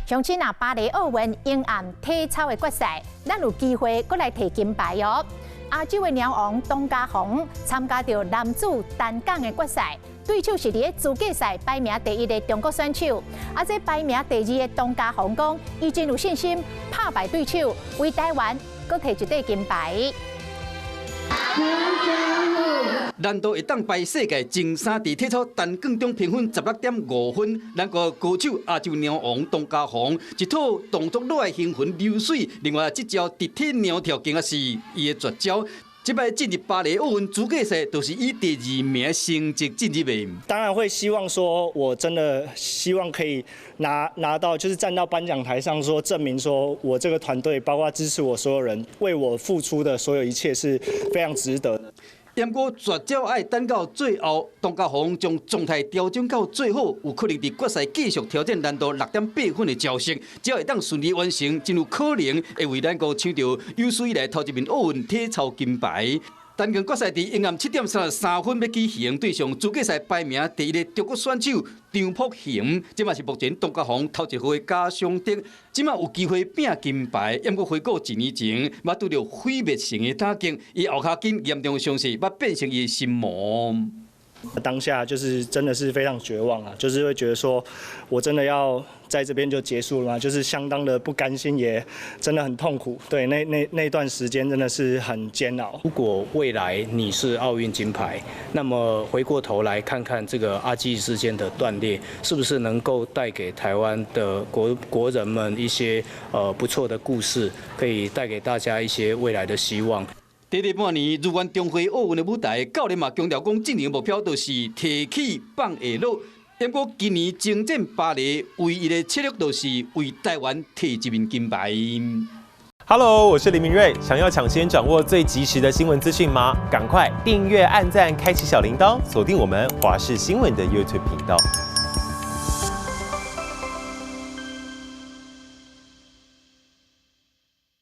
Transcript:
相信巴黎奥运英暗体操的决赛，咱有机会再来摕金牌哦。亚洲的鸟王董家宏参加到男子单杠的决赛，对手是伫个资格赛排名第1的中国选手。这排名第2的董家宏讲，伊真有信心打败对手，为台湾搁摕一块金牌。难道会当排世界前3伫体操单杠中评分16.5分？咱个歌手亚洲鸟王董家宏一套动作热爱兴奋流水，另外这招直体鸟跳更也是伊的绝招。这摆进入巴黎奥运资格赛，都是以第2名的成绩进入的。当然会希望说，我真的希望可以拿到，就是站到颁奖台上说，证明说我这个团队，包括支持我所有人，为我付出的所有一切是非常值得的。不过绝招爱等到最后，董家宏将状态调整到最好，有可能伫决赛继续挑战难度6.8分的招式，只要会当顺利完成，真有可能会为咱国抢到有史以来头一面奥运体操金牌。单杠决赛伫阴暗7.33分要举行，对上资格赛排名第1的中国选手张博恒，这嘛是目前董家宏头一回家乡得，即嘛有机会拼金牌。不过回顾1年前，捌拄到毁灭性的打击，伊后脚筋严重伤势，捌变成伊心魔。当下就是真的是非常绝望啊，就是会觉得说，我真的要在这边就结束了吗？就是相当的不甘心，也真的很痛苦。对，那段时间真的是很煎熬。如果未来你是奥运金牌，那么回过头来看看这个阿基之间的断裂，是不是能够带给台湾的国人们一些不错的故事，可以带给大家一些未来的希望。短短半年，入关中华奥运的舞台，教练嘛强调讲，今年的目标就是提起放下落。不过今年征战巴黎，唯一的策略就是为台湾摕一面金牌。Hello， 我是林明瑞。想要抢先掌握最及时的新闻资讯吗？赶快订阅、按赞、开启小铃铛，锁定我们华视新闻的 YouTube 频道。